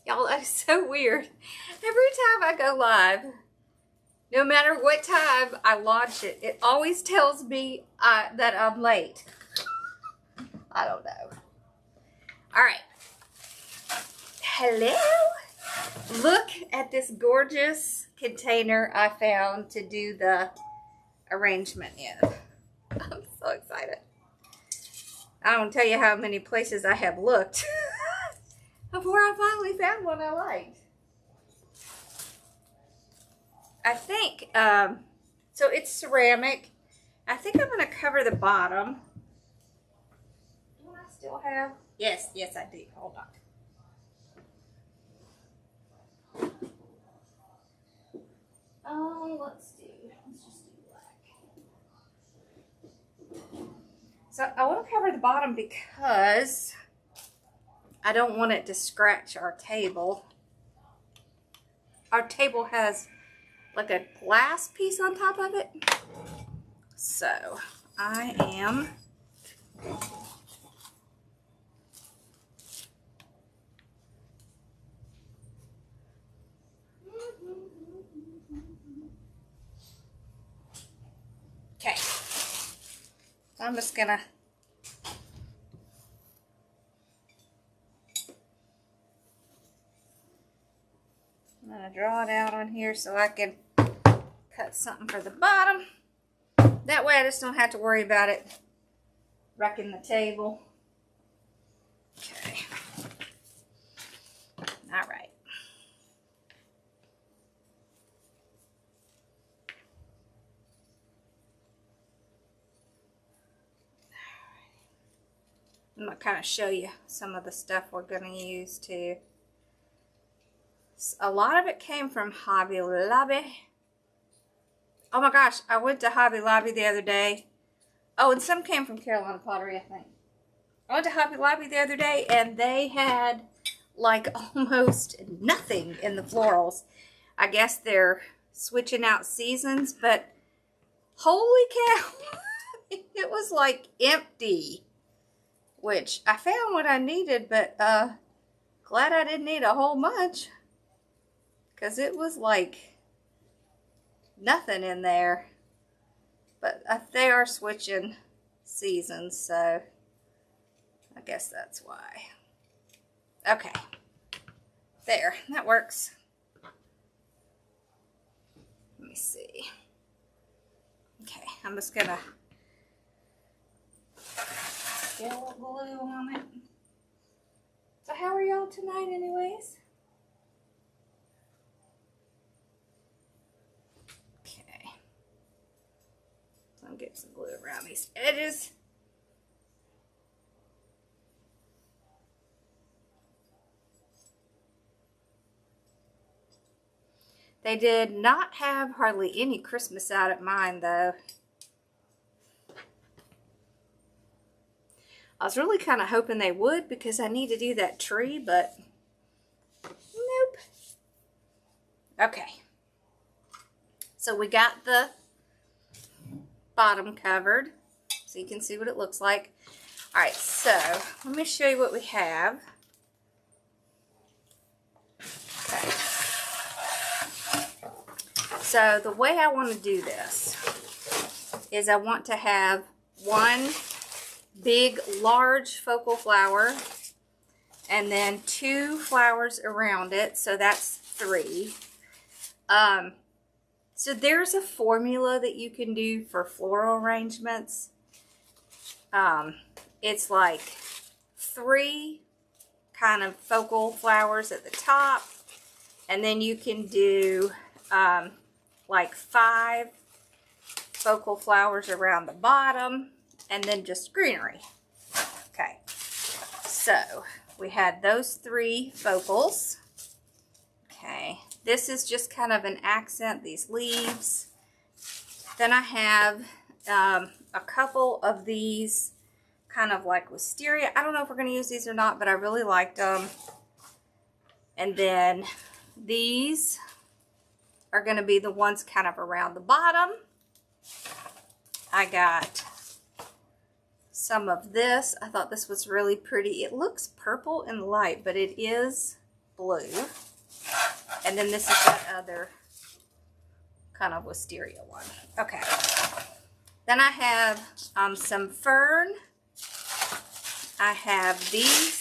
Y'all, that's so weird. Every time I go live, no matter what time I launch it, it always tells me that I'm late. I don't know. All right. Hello. Look at this gorgeous container I found to do the arrangement in. I'm so excited. I don't tell you how many places I have looked before I finally found one I liked. I think, so it's ceramic. I think I'm going to cover the bottom. Do I still have? Yes, I do. Hold on. Let's just do black. So I want to cover the bottom because I don't want it to scratch our table. Our table has like a glass piece on top of it. So I am okay. I'm just gonna draw it out on here so I can cut something for the bottom. That way I just don't have to worry about it wrecking the table. Okay. All right. I'm going to kind of show you some of the stuff we're going to use too. A lot of it came from Hobby Lobby. Oh my gosh, I went to Hobby Lobby the other day. Oh, and some came from Carolina Pottery, I think. I went to Hobby Lobby the other day and they had like almost nothing in the florals. I guess they're switching out seasons, but holy cow, it was like empty. Which I found what I needed, but glad I didn't need a whole bunch. Because it was like nothing in there. But they are switching seasons, so I guess that's why. Okay. There, that works. Let me see. Okay, I'm just gonna get a little glue on it. So how are y'all tonight anyways? Okay. I'll get some glue around these edges. They did not have hardly any Christmas out at mine though. I was really kind of hoping they would because I need to do that tree, but nope. Okay. So we got the bottom covered so you can see what it looks like. All right, so let me show you what we have. Okay. So the way I want to do this is I want to have one big, large focal flower, and then 2 flowers around it, so that's 3. So there's a formula that you can do for floral arrangements. It's like 3 kind of focal flowers at the top, and then you can do like 5 focal flowers around the bottom, and then just greenery. Okay, so we had those 3 focals. Okay, this is just kind of an accent, these leaves. Then I have a couple of these kind of like wisteria. I don't know if we're going to use these or not, but I really liked them. And then these are going to be the ones kind of around the bottom. I got some of this. I thought this was really pretty. It looks purple in the light, but it is blue. And then this is that other kind of wisteria one. Okay. Then I have some fern. I have these.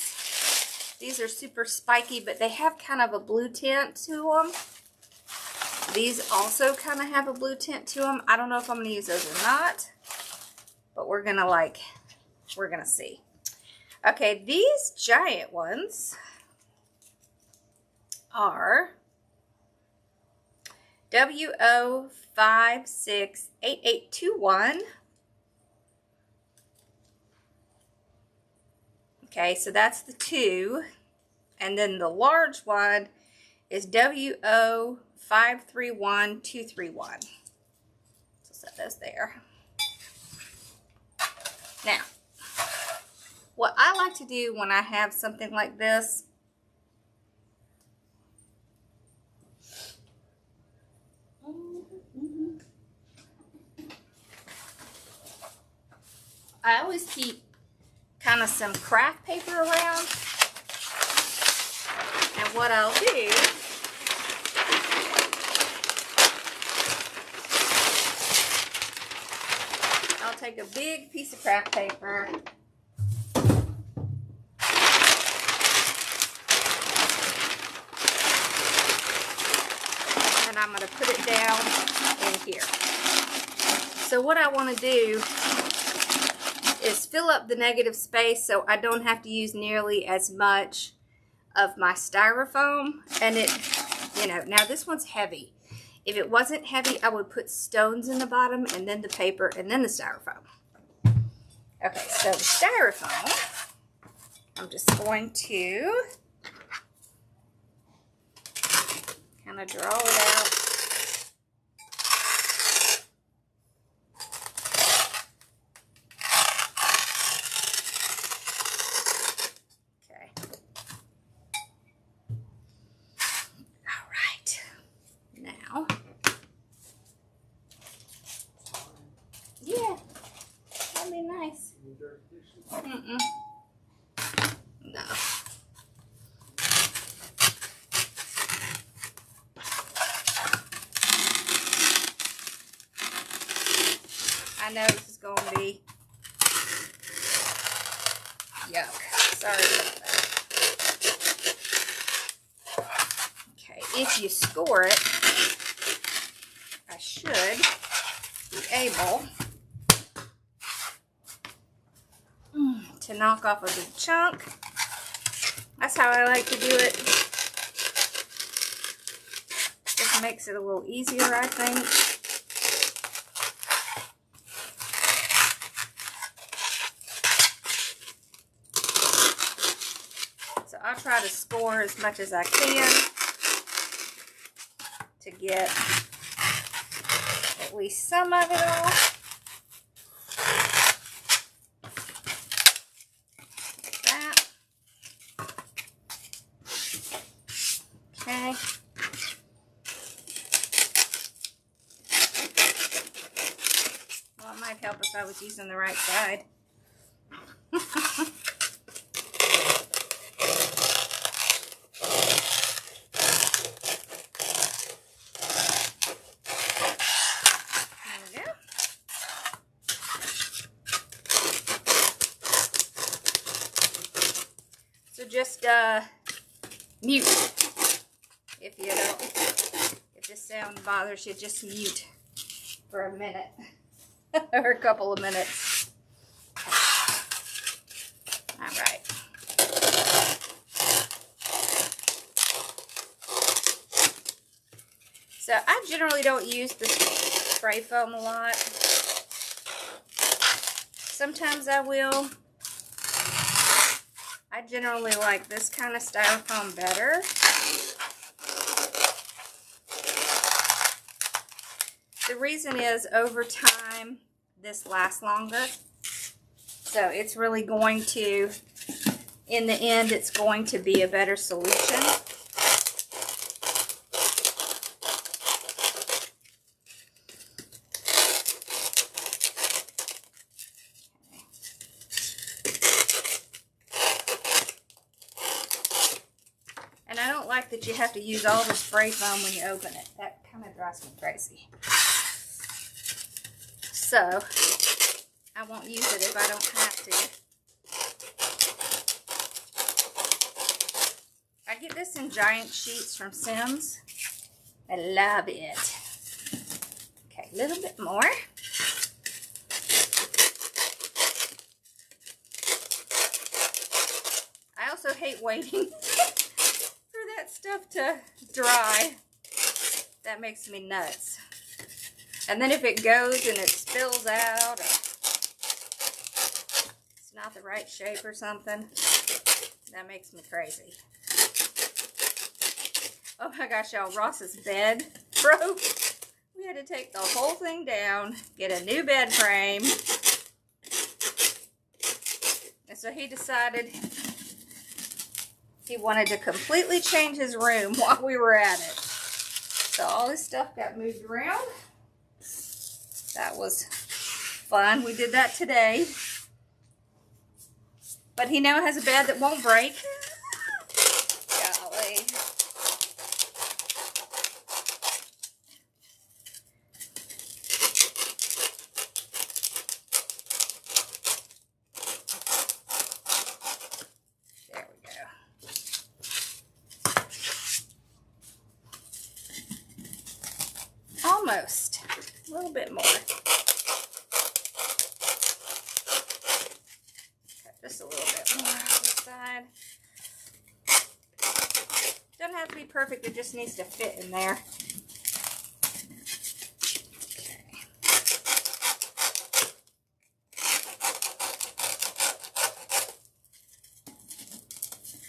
These are super spiky, but they have kind of a blue tint to them. These also kind of have a blue tint to them. I don't know if I'm going to use those or not, but we're going to see. Okay, these giant ones are WO568821. Okay, so that's the 2. And then the large one is WO531231. So set those there. Now, what I like to do when I have something like this, I always keep kind of some craft paper around. And what I'll do, I'll take a big piece of craft paper and I'm going to put it down in here. So what I want to do is fill up the negative space so I don't have to use nearly as much of my styrofoam. And it, you know, now this one's heavy. If it wasn't heavy, I would put stones in the bottom and then the paper and then the styrofoam. Okay, so the styrofoam, I'm just going to kind of draw it out. Nice. Mm-mm. No. I know this is going to be yuck. Sorry about that. Okay, if you score it, I should be able to knock off a big chunk. That's how I like to do it. Just makes it a little easier, I think. So I'll try to score as much as I can to get at least some of it off. Okay. Well, it might help if I was using the right side. There we go. So just mute. If you don't, if this sound bothers you, just mute for a minute or a couple of minutes. All right. So I generally don't use the spray foam a lot. Sometimes I will. I generally like this kind of styrofoam better. The reason is over time this lasts longer. So it's really going to, in the end, it's going to be a better solution. that you have to use all the spray foam when you open it. That kind of drives me crazy. So, I won't use it if I don't have to. I get this in giant sheets from Sims. I love it. Okay, a little bit more. I also hate waiting for that stuff to dry. That makes me nuts. And then if it goes and it spills out, or it's not the right shape or something, that makes me crazy. Oh my gosh, y'all, Ross's bed broke. We had to take the whole thing down, get a new bed frame. And so he decided he wanted to completely change his room while we were at it. So all this stuff got moved around. That was fun. We did that today. But he now has a bed that won't break. Golly. There we go. Almost. A little bit more. Just a little bit more on the side. Doesn't have to be perfect, it just needs to fit in there. Okay.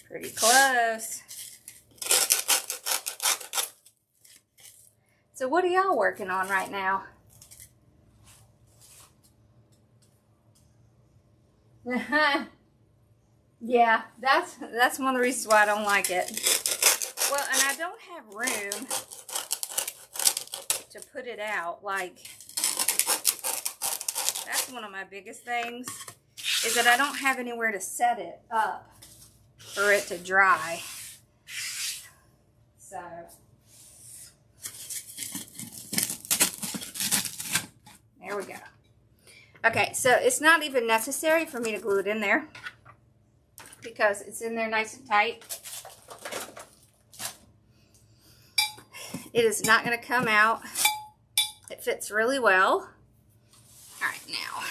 Pretty close. So what are y'all working on right now? Yeah, that's one of the reasons why I don't like it. Well, and I don't have room to put it out. Like, that's one of my biggest things, is that I don't have anywhere to set it up for it to dry. So, there we go. Okay, so it's not even necessary for me to glue it in there because it's in there nice and tight. It is not going to come out. It fits really well. All right, now.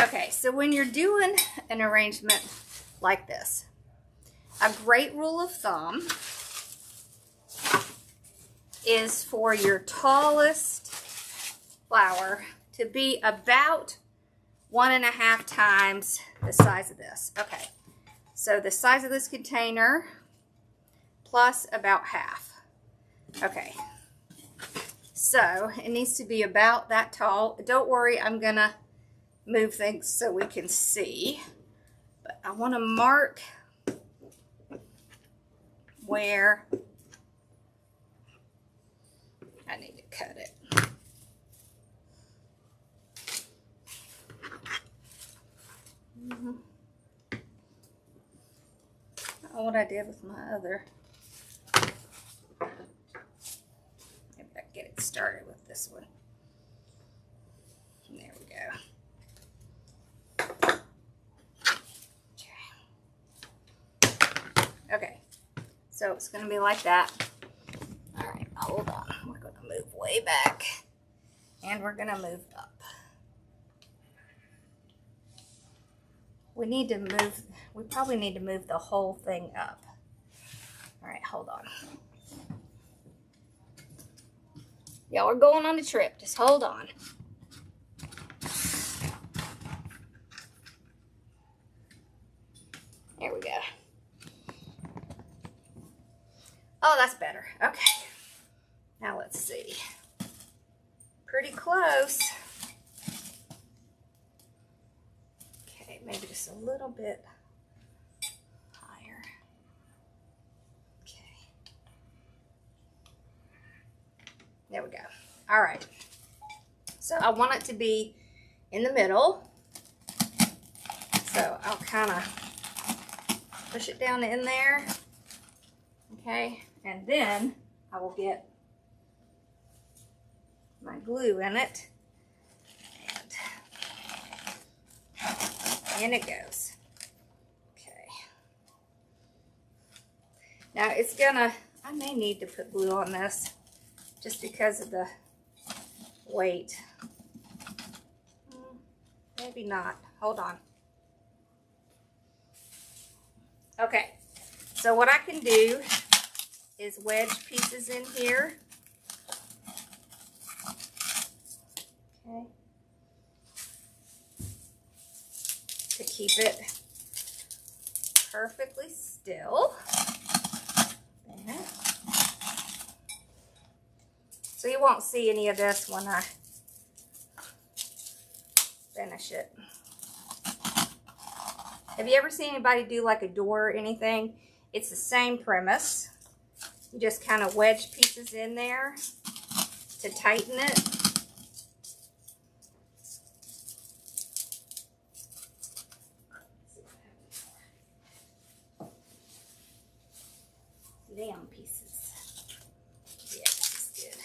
Okay, so when you're doing an arrangement like this, a great rule of thumb is for your tallest flower to be about 1.5 times the size of this. Okay, so the size of this container plus about half. Okay, so it needs to be about that tall. Don't worry, I'm gonna move things so we can see, but I want to mark where I need to cut it. I don't know what I did with my other. Maybe I can get it started with this one. There we go. Okay, so it's going to be like that. All right, hold on. We're going to move way back, and we're going to move up. We probably need to move the whole thing up. All right, hold on. Y'all are going on a trip. Just hold on. There we go. Oh, that's better. Okay. Now let's see. Pretty close. Okay, maybe just a little bit higher. Okay. There we go. All right. So I want it to be in the middle. So I'll kind of push it down in there. Okay, and then I will get my glue in it, and in it goes. Okay. Now it's gonna, I may need to put glue on this just because of the weight. Maybe not. Hold on. Okay, so what I can do is wedge pieces in here. Okay. To keep it perfectly still. There. So you won't see any of this when I finish it. Have you ever seen anybody do like a door or anything? It's the same premise. You just kind of wedge pieces in there to tighten it. Damn pieces. Yeah, this is good.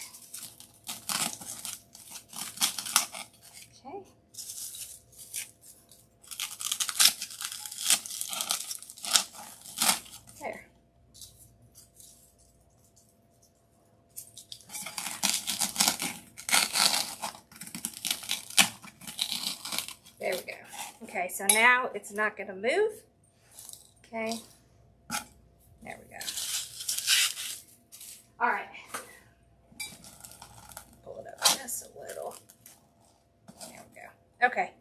Okay. There. There we go. Okay, so now it's not going to move. Okay. There we go. All right. Pull it up just a little. There we go. Okay.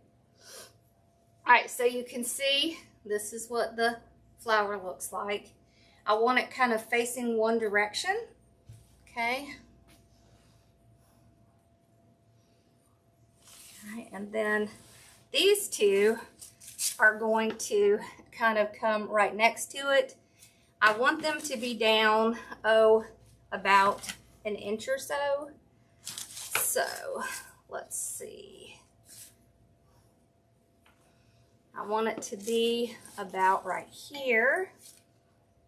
All right, so you can see this is what the flower looks like. I want it kind of facing one direction. Okay. All right, and then these two are going to kind of come right next to it. I want them to be down, about an inch or so. So, let's see. I want it to be about right here.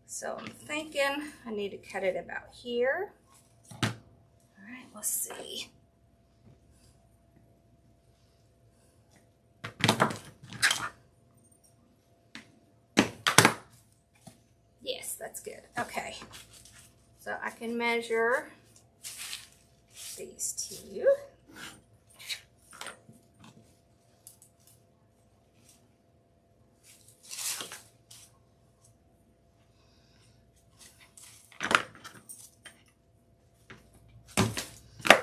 So I'm thinking I need to cut it about here. All right, let's see. Yes, that's good. Okay. So I can measure these two.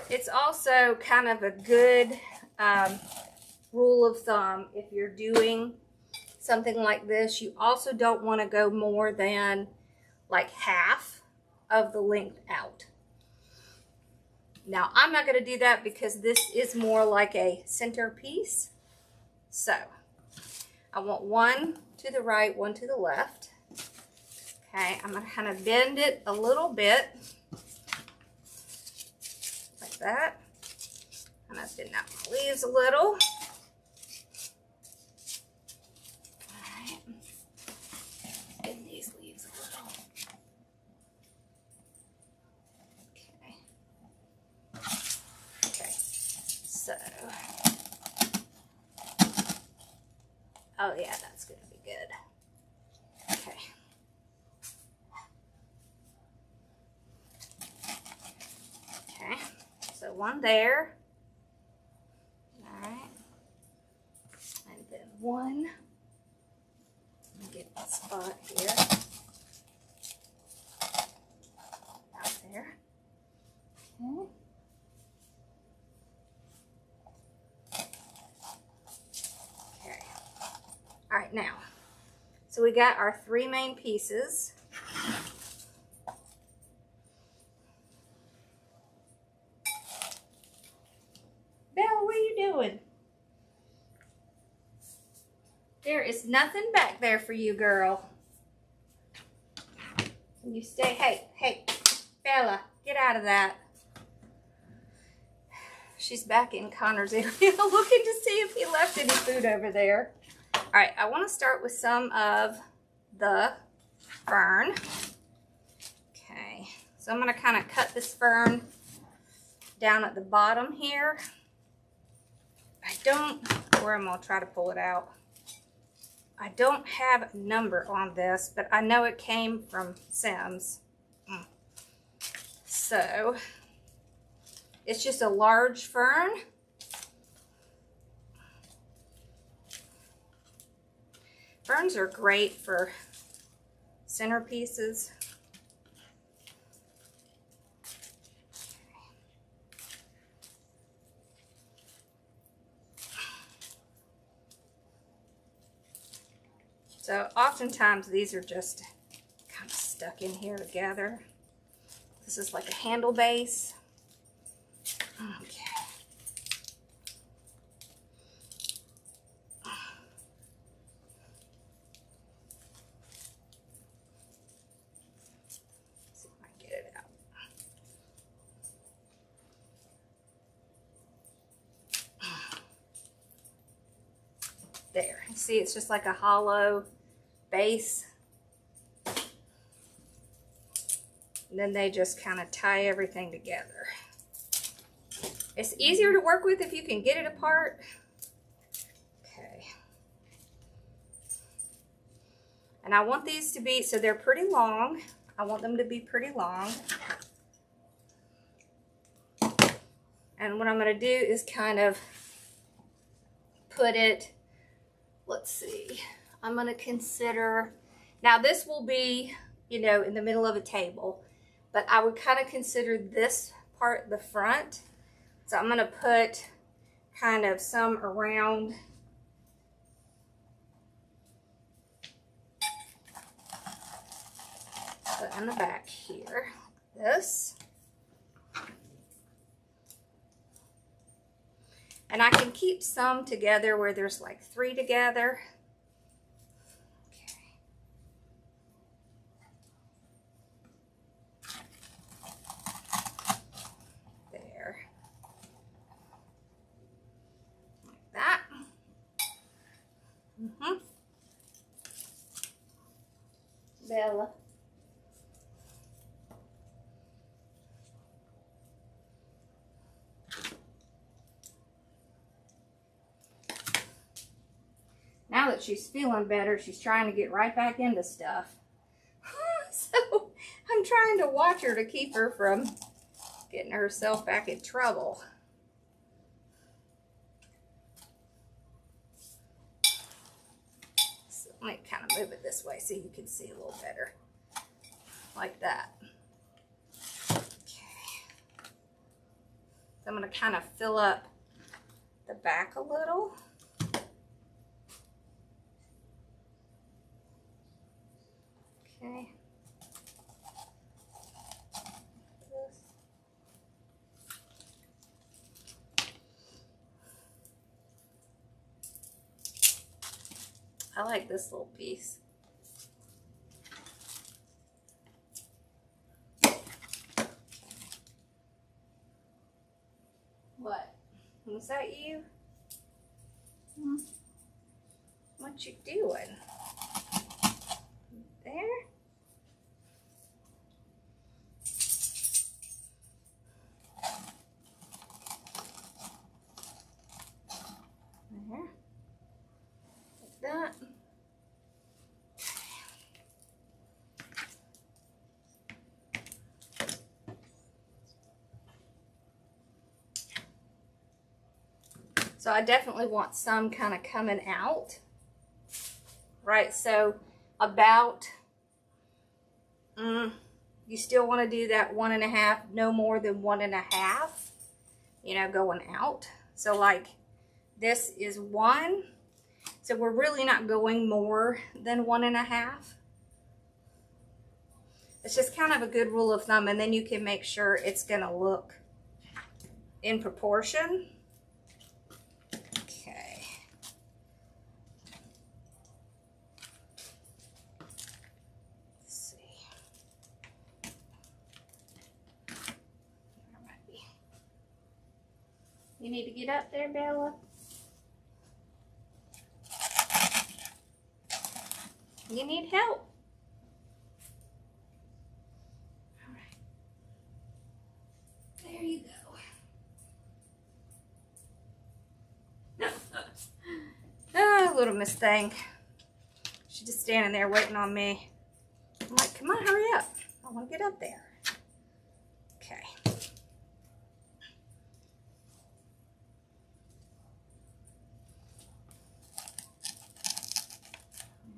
It's also kind of a good rule of thumb if you're doing something like this. You also don't want to go more than like half of the length out. Now I'm not going to do that because this is more like a centerpiece. So I want one to the right, one to the left. Okay, I'm going to kind of bend it a little bit like that. And I bend out my leaves a little. Alright. Bend these leaves a little. Okay. Okay. So. Oh yeah, that's going to be good. Okay. Okay. So one there. Alright. And then one. Let me get the spot here. Out there. Okay. Okay. Alright, now. So we got our three main pieces. Bella, what are you doing? There is nothing back there for you, girl. You stay. Hey, Bella, get out of that. She's back in Connor's area looking to see if he left any food over there. All right, I want to start with some of the fern. So I'm going to kind of cut this fern down at the bottom here. I don't, or I'm going to try to pull it out. I don't have a number on this, but I know it came from Sims. So it's just a large fern. Ferns are great for centerpieces. So oftentimes these are just kind of stuck in here together. This is like a handle base. Okay. See if I can get it out. There. See, it's just like a hollow base. And then they just kind of tie everything together. It's easier to work with if you can get it apart. Okay. And I want these to be, so they're pretty long. I want them to be pretty long. And what I'm going to do is kind of put it, let's see, I'm going to consider, now this will be, you know, in the middle of a table, but I would kind of consider this part the front. So I'm going to put kind of some around on the back here, like this. And I can keep some together where there's like 3 together. Bella. Now that she's feeling better, she's trying to get right back into stuff. So I'm trying to watch her to keep her from getting herself back in trouble. So let me kind of move it this way so you can see a little better. Like that. Okay. So I'm going to kind of fill up the back a little. Okay. I like this little piece. What? Was that you? What you doing? There? There. Like that. So I definitely want some kind of coming out, right? So about, you still want to do that 1.5, no more than 1.5, you know, going out. So like this is 1, so we're really not going more than 1.5. It's just kind of a good rule of thumb, and then you can make sure it's going to look in proportion. You need to get up there, Bella. You need help. All right. little Miss Thing. She's just standing there waiting on me. I'm like, come on, hurry up. I want to get up there. Okay.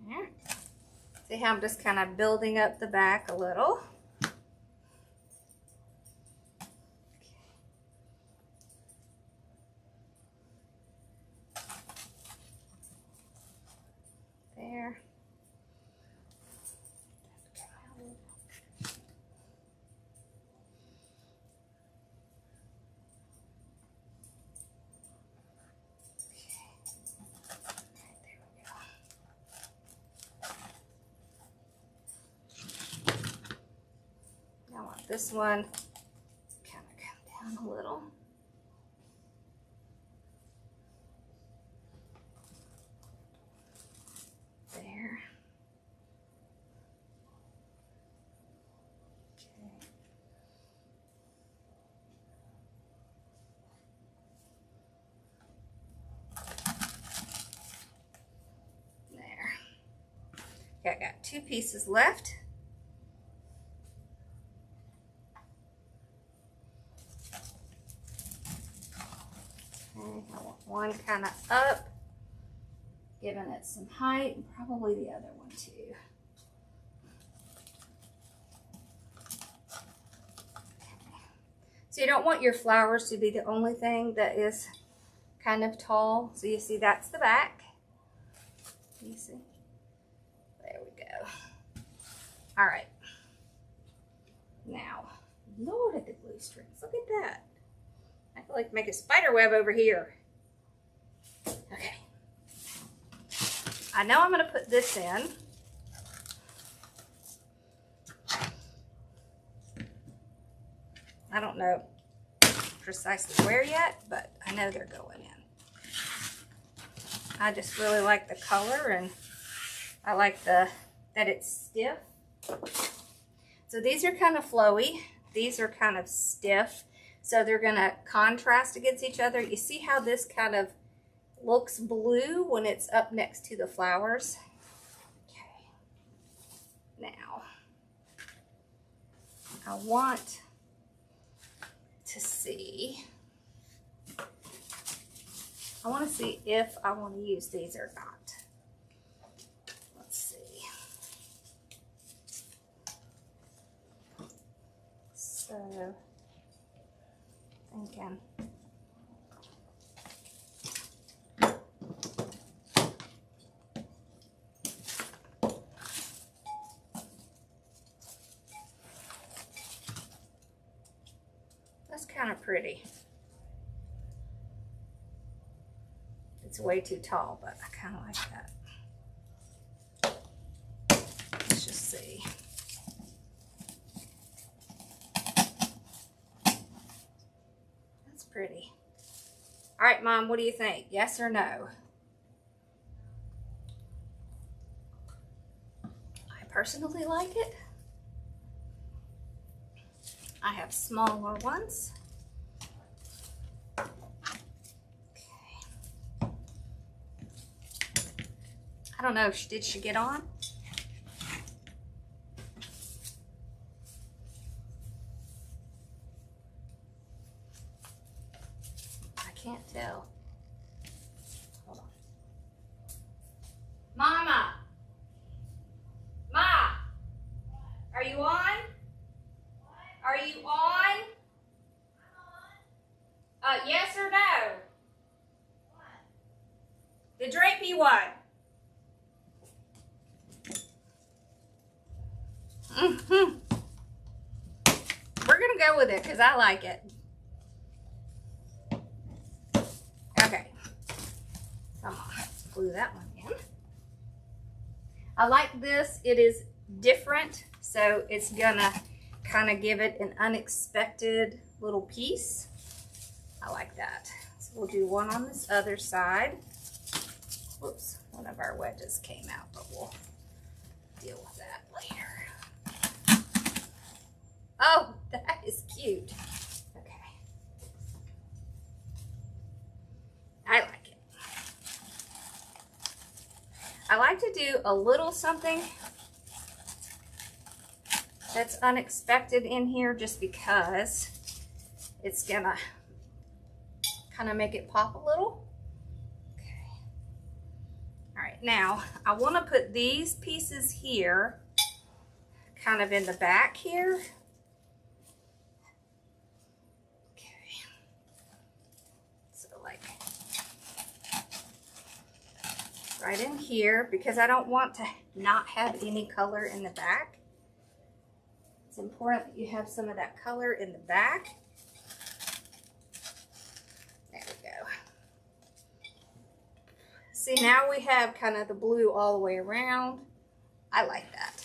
There. See how I'm just kind of building up the back a little. There. This one kind of come down a little. There. Okay. There. Okay, I got 2 pieces left. I want one kind of up, giving it some height, and probably the other one too. So you don't want your flowers to be the only thing that is kind of tall. So you see that's the back. You see? There we go. All right. Now, Lord at the glue strings. Look at that. I feel like make a spider web over here. Okay. I know I'm going to put this in. I don't know precisely where yet, but I know they're going in. I just really like the color, and I like that it's stiff. So these are kind of flowy. These are kind of stiff. So they're going to contrast against each other. You see how this kind of looks blue when it's up next to the flowers? Okay. Now, I want to see. I want to see if I want to use these or not. Let's see. So, thinking. That's kind of pretty. It's way too tall, but I kind of like that. Let's just see. That's pretty. All right, Mom, what do you think? Yes or no? I personally like it. I have smaller ones. I don't know, did she get on? I can't tell. Hold on. Mama! Ma! Are you on? Are you on? Yes or no? The drapey one. We're gonna go with it because I like it. Okay. Come on, let's glue that one in. I like this. It is different, so it's gonna kind of give it an unexpected little piece. I like that. So we'll do one on this other side. Whoops, one of our wedges came out, but we'll deal with that later. Oh, that is cute. Okay. I like it. to do a little something that's unexpected in here just because it's gonna kind of make it pop a little. Okay. All right, now I want to put these pieces here kind of in the back here. Okay. So like right in here, because I don't want to not have any color in the back. It's important that you have some of that color in the back. There we go. See, now we have kind of the blue all the way around. I like that.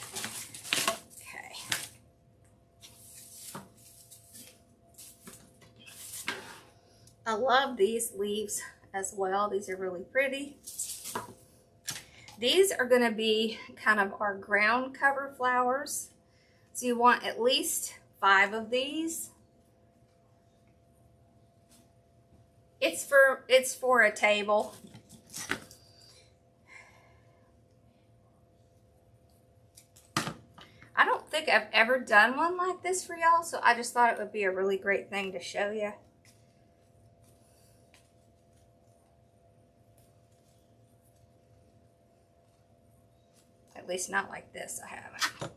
Okay. I love these leaves as well. These are really pretty. These are going to be kind of our ground cover flowers. So you want at least 5 of these. It's for a table. I don't think I've ever done one like this for y'all, so I just thought it would be a really great thing to show you. At least not like this, I haven't.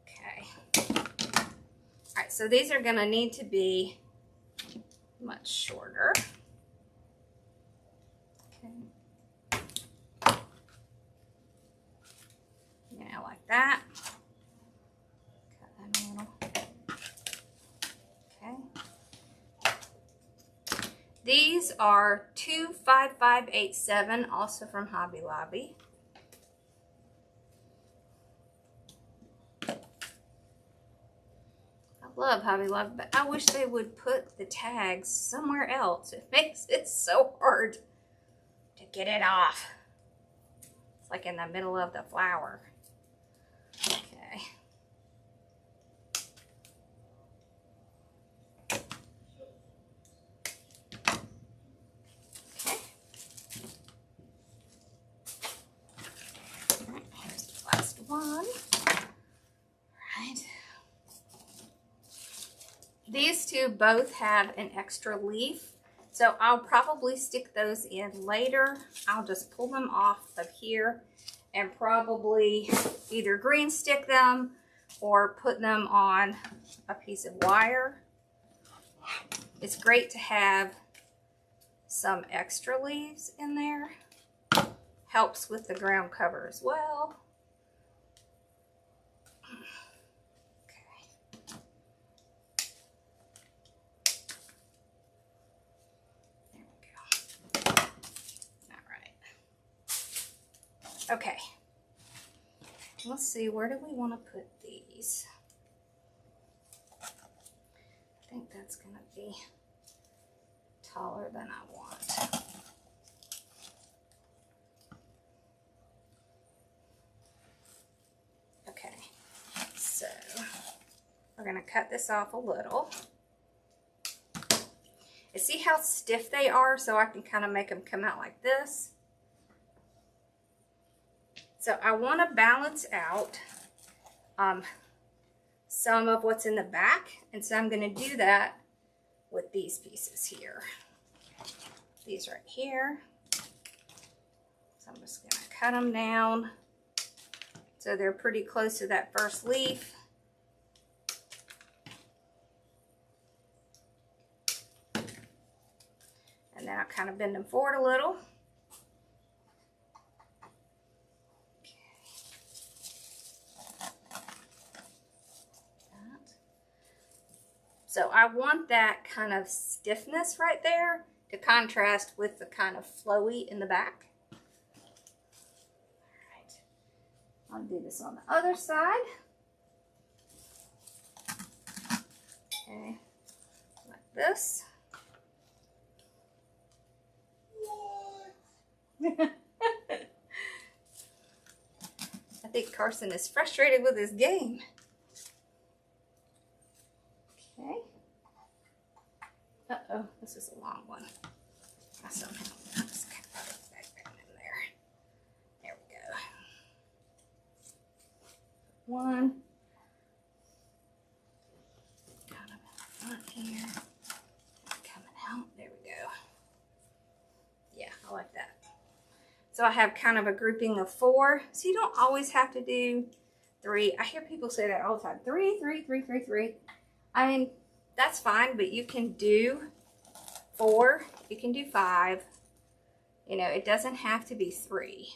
Okay. All right, so these are going to need to be much shorter. Okay. Yeah, like that. Cut that a little. Okay. These are 25587, also from Hobby Lobby. Love Hobby Lobby, but I wish they would put the tags somewhere else. It makes it so hard to get it off. It's like in the middle of the flower. Okay. Okay. All right, here's the last one. All right. These two both have an extra leaf, so I'll probably stick those in later. I'll just pull them off of here and probably either green stick them or put them on a piece of wire. It's great to have some extra leaves in there. Helps with the ground cover as well. Okay, let's see, where do we want to put these? I think that's going to be taller than I want. Okay, so we're going to cut this off a little. And see how stiff they are, so I can kind of make them come out like this. So I want to balance out some of what's in the back, and so I'm going to do that with these pieces here. These right here. So I'm just going to cut them down so they're pretty close to that first leaf. And then I'll kind of bend them forward a little. So I want that kind of stiffness right there to contrast with the kind of flowy in the back. All right, I'll do this on the other side. Okay, like this. I think Carson is frustrated with his game. Okay. Uh-oh, this is a long one. I somehow just kind of back in there. There we go. one. Kind of in the front here. Coming out. There we go. Yeah, I like that. So I have kind of a grouping of 4. So you don't always have to do 3. I hear people say that all the time. 3, 3, 3, 3, 3. I mean, that's fine, but you can do 4. You can do 5. You know, it doesn't have to be 3.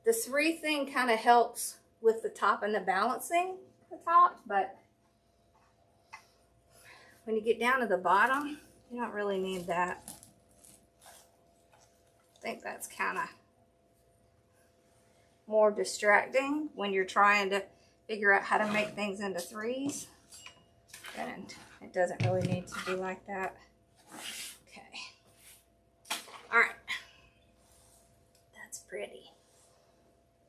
The 3 thing kind of helps with the top and the balancing the top, but when you get down to the bottom, you don't really need that. I think that's kind of more distracting when you're trying to figure out how to make things into 3s. And it doesn't really need to be like that. Okay. All right. That's pretty.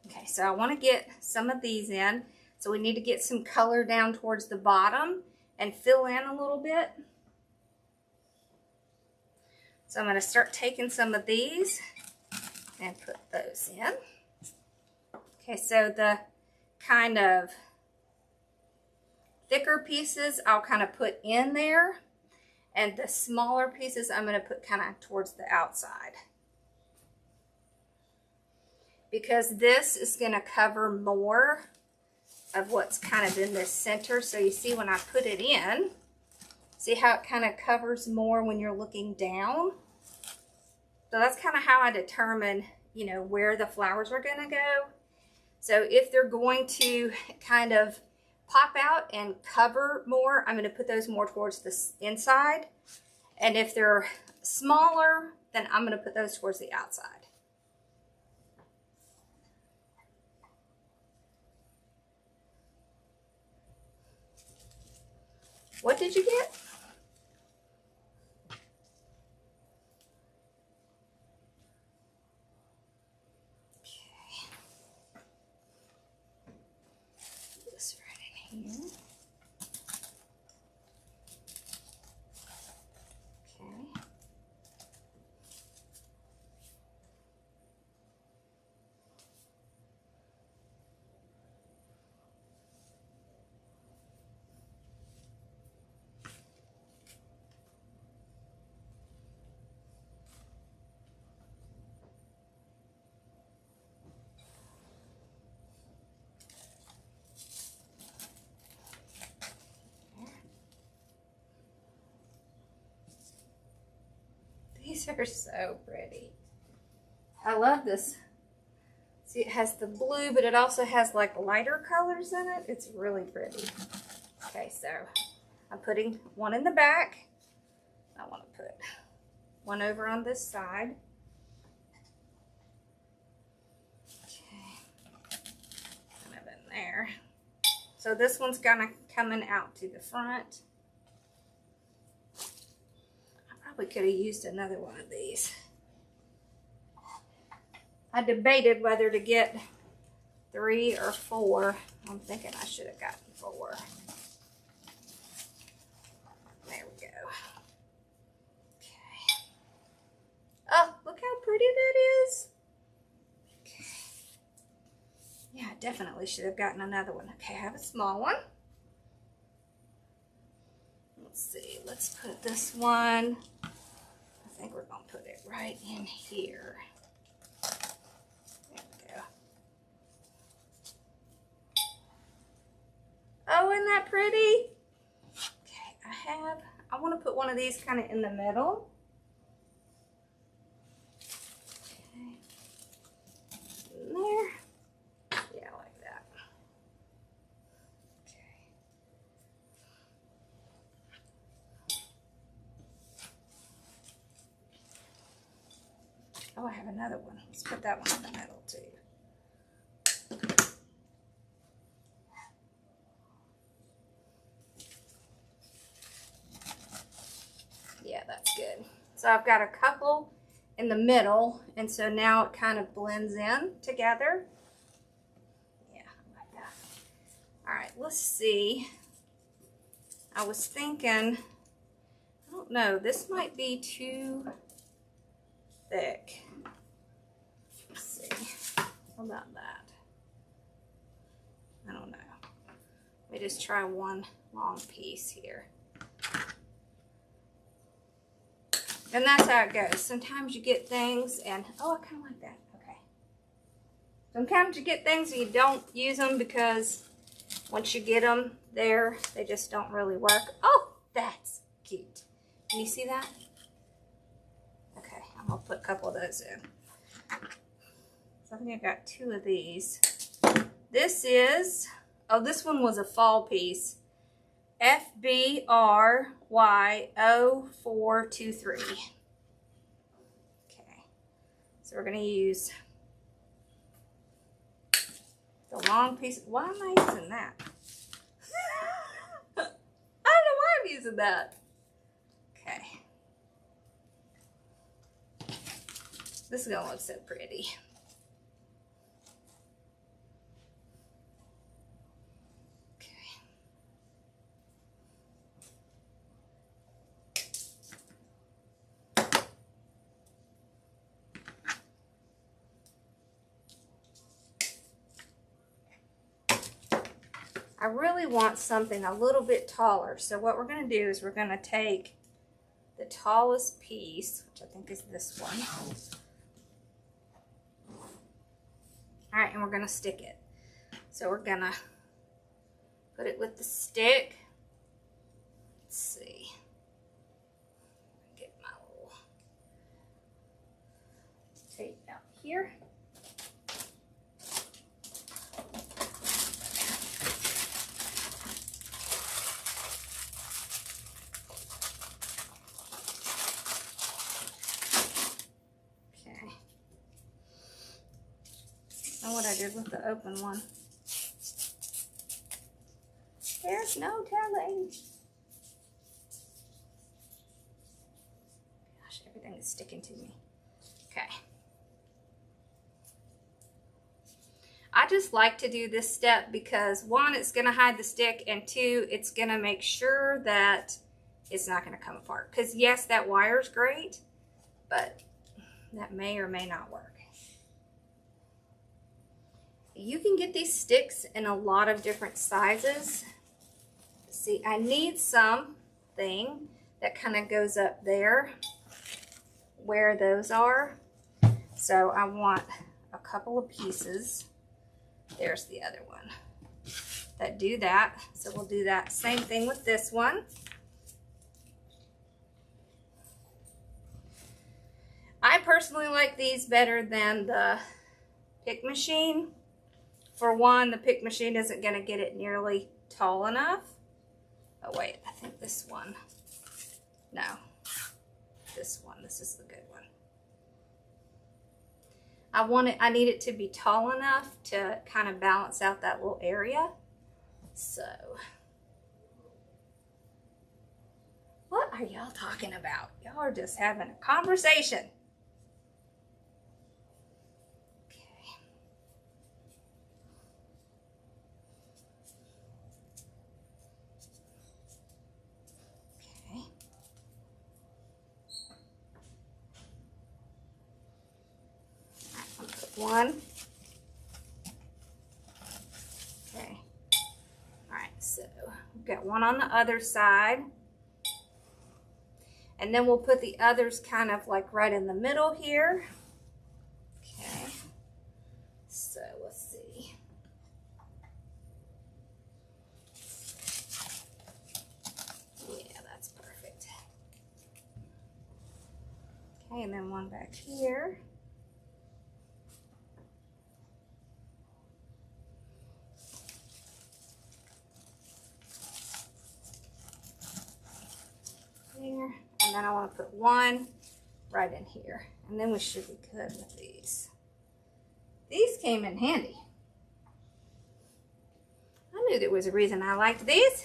Okay, so I want to get some of these in. So we need to get some color down towards the bottom and fill in a little bit. So I'm going to start taking some of these and put those in. Okay, so the kind of thicker pieces I'll kind of put in there, and the smaller pieces I'm going to put kind of towards the outside. Because this is going to cover more of what's kind of in the center. So you see when I put it in, see how it kind of covers more when you're looking down? So that's kind of how I determine, you know, where the flowers are going to go. So if they're going to kind of pop out and cover more, I'm going to put those more towards the inside. And if they're smaller, then I'm going to put those towards the outside. What did you get? Okay. Put this right in here. Okay. These are so pretty. I love this. See, it has the blue, but it also has like lighter colors in it. It's really pretty. Okay, so I'm putting one in the back. I want to put one over on this side. Okay, kind of in there. So this one's gonna coming out to the front. We could have used another one of these. I debated whether to get 3 or 4. I'm thinking I should have gotten 4. There we go. Okay. Oh, look how pretty that is. Okay. Yeah, I definitely should have gotten another one. Okay, I have a small one. Let's see, let's put this one, I think we're going to put it right in here. There we go. Oh, isn't that pretty? Okay, I want to put one of these kind of in the middle. Okay, in there. Yeah, like that. Oh, I have another one. Let's put that one in the middle too. Yeah, that's good. So I've got a couple in the middle, and so now it kind of blends in together. Yeah, like that. All right, let's see. I was thinking, I don't know, this might be too thick. Let's see. How about that? I Let me just try one long piece here. And that's how it goes. Sometimes you get things and, oh, I kind of like that. Okay. Sometimes you get things and you don't use them because once you get them there, they just don't really work. Oh, that's cute. Can you see that? Okay, I'm going to put a couple of those in. So I think I got 2 of these. This is, oh, this one was a fall piece. FBRY0423. Okay, so we're going to use the long piece. Why am I using that? I don't know why I'm using that. Okay. This is going to look so pretty. I really want something a little bit taller. So what we're going to do is we're going to take the tallest piece, which I think is this one. All right, and we're going to stick it. So we're going to put it with the stick. Let's see. Get my little tape out here. What I did with the open one. There's no telling. Gosh, everything is sticking to me. Okay. I just like to do this step because 1, it's going to hide the stick, and 2, it's going to make sure that it's not going to come apart. Because yes, that wire is great, but that may or may not work. You can get these sticks in a lot of different sizes. See, I need something that kind of goes up there where those are. So I want a couple of pieces. There's the other one that do that. So we'll do that same thing with this one. I personally like these better than the pick machine. For 1, the pick machine isn't going to get it nearly tall enough. Oh wait, I think this one. No, this one. This is the good one. I need it to be tall enough to kind of balance out that little area. So, what are y'all talking about? Y'all are just having a conversation. One. Okay. All right, so we've got one on the other side. And then we'll put the others kind of like right in the middle here. Okay. So let's see. Yeah, that's perfect. Okay, and then one back here. There. And then I want to put one right in here. And then we should be good with these. These came in handy. I knew there was a reason I liked these.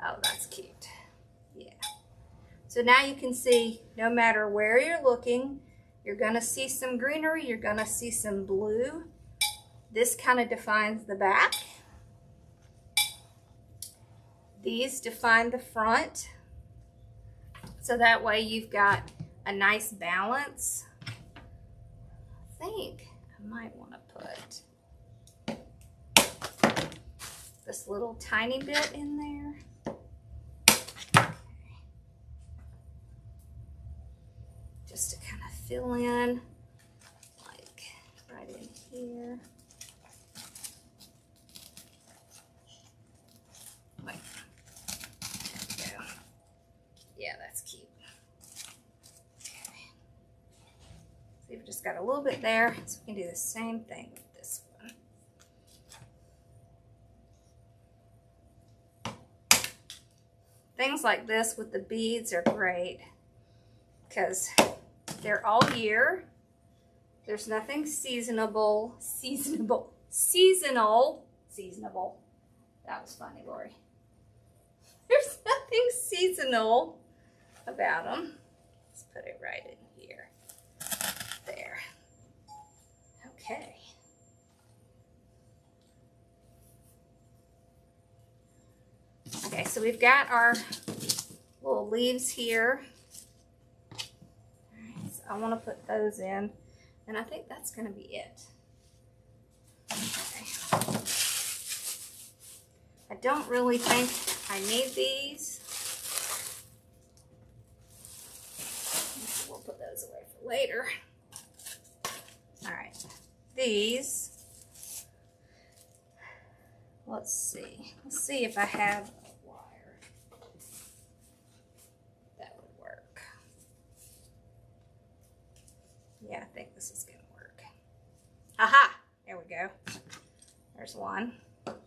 Oh, that's cute. Yeah. So now you can see no matter where you're looking, you're going to see some greenery, you're going to see some blue. This kind of defines the back. These define the front, so that way you've got a nice balance. I think I might want to put this little tiny bit in there. Just to kind of fill in, like right in here. Wait, there we go. Yeah, that's cute. Okay. So we've just got a little bit there, so we can do the same thing with this one. Things like this with the beads are great because they're all year. There's nothing seasonal. That was funny, Lori. There's nothing seasonal about them. Let's put it right in here. There. Okay. Okay, so we've got our little leaves here. I want to put those in, and I think that's going to be it. Okay. I don't really think I need these. We'll put those away for later. All right, these, let's see. Let's see if I have a wire that would work. Yeah, I think this is going to work. Aha! There we go. There's one. Okay.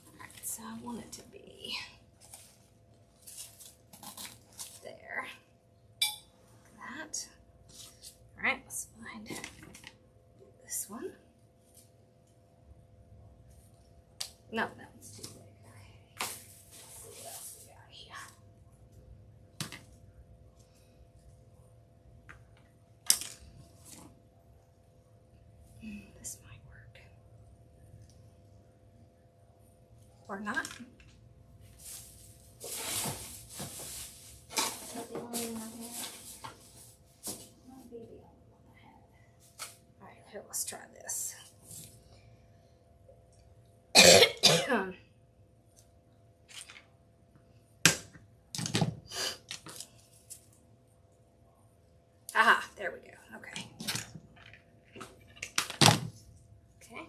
Alright, so I want it to be there. Like that. Alright, let's find this one. No, that one's too big. This might work. Or not. Alright, here, let's try this. Aha, there we go. Okay. Okay.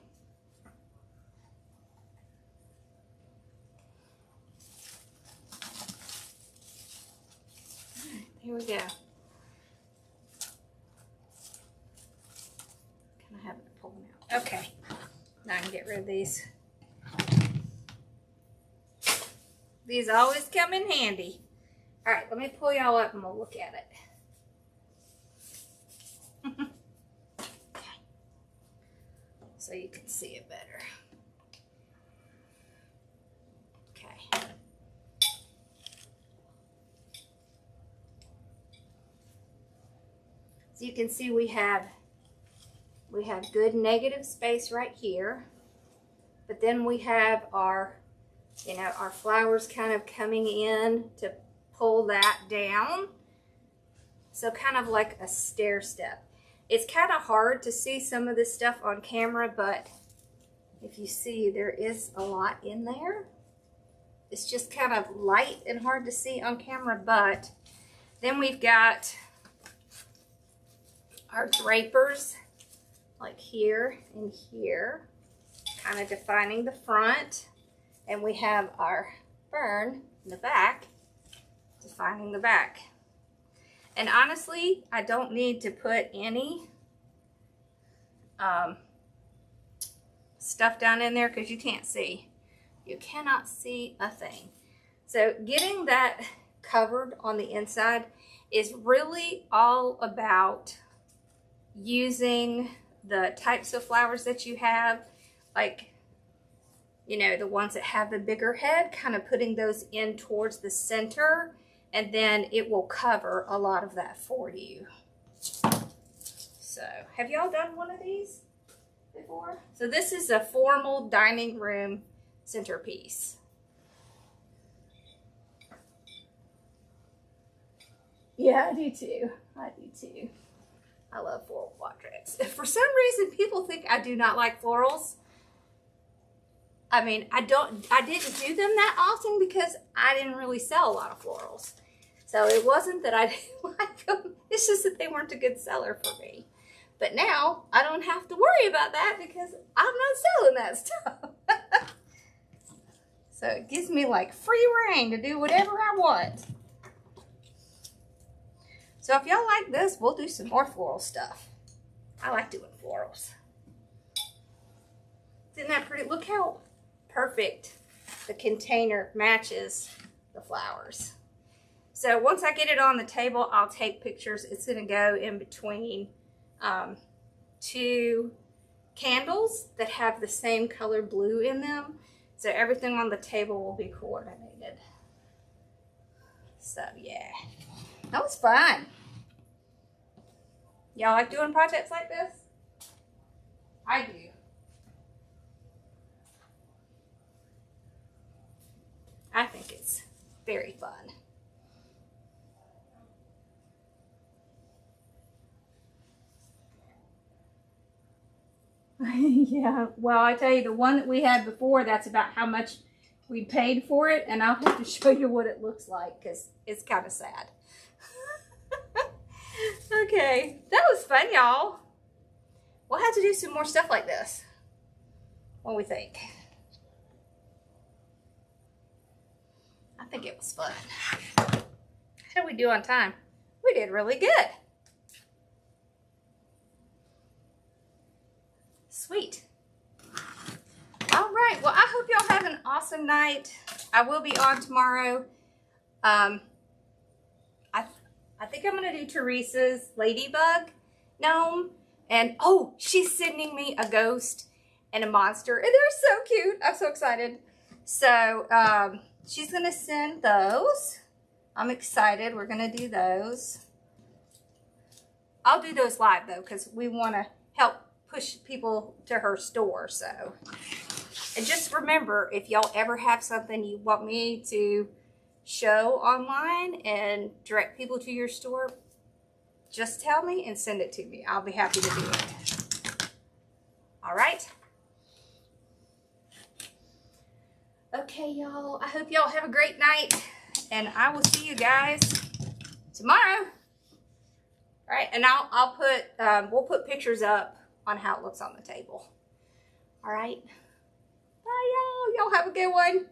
Alright, here we go. Can I have it pull them out? Okay. Now I can get rid of these. These always come in handy. Alright, let me pull y'all up and we'll look at it. So you can see it better. Okay. So you can see we have good negative space right here, but then we have our, you know, our flowers kind of coming in to pull that down. So kind of like a stair step. It's kind of hard to see some of this stuff on camera, but if you see, there is a lot in there. It's just kind of light and hard to see on camera, but then we've got our drapers, like here and here, kind of defining the front. And we have our fern in the back, defining the back. And honestly, I don't need to put any stuff down in there because you can't see. You cannot see a thing. So getting that covered on the inside is really all about using the types of flowers that you have, like, you know, the ones that have the bigger head, kind of putting those in towards the center, and then it will cover a lot of that for you. So, have y'all done one of these before? So this is a formal dining room centerpiece. Yeah, I do too. I do too. I love floral quadrants. If for some reason people think I do not like florals, I mean, I didn't do them that often because I didn't really sell a lot of florals. So it wasn't that I didn't like them. It's just that they weren't a good seller for me. But now I don't have to worry about that because I'm not selling that stuff. So it gives me like free reign to do whatever I want. So if y'all like this, we'll do some more floral stuff. I like doing florals. Isn't that pretty? Look how perfect the container matches the flowers. So once I get it on the table, I'll take pictures. It's going to go in between two candles that have the same color blue in them. So everything on the table will be coordinated. So yeah, that was fun. Y'all like doing projects like this? I do. I think it's very fun. Yeah, well, I tell you, the one that we had before, that's about how much we paid for it, and I'll have to show you what it looks like because it's kind of sad. Okay, that was fun, y'all. We'll have to do some more stuff like this. What do we think? I think it was fun. How did we do on time? We did really good. Sweet. All right. Well, I hope y'all have an awesome night. I will be on tomorrow. I think I'm going to do Teresa's ladybug gnome. And, oh, she's sending me a ghost and a monster. And they're so cute. I'm so excited. So, she's going to send those. I'm excited. We're going to do those. I'll do those live, though, because we want to help push people to her store. So, and just remember, if y'all ever have something you want me to show online and direct people to your store, just tell me and send it to me. I'll be happy to do it. All right. Okay, y'all. I hope y'all have a great night, and I will see you guys tomorrow. All right, and I'll put we'll put pictures up on how it looks on the table. All right. Bye, y'all. Y'all have a good one.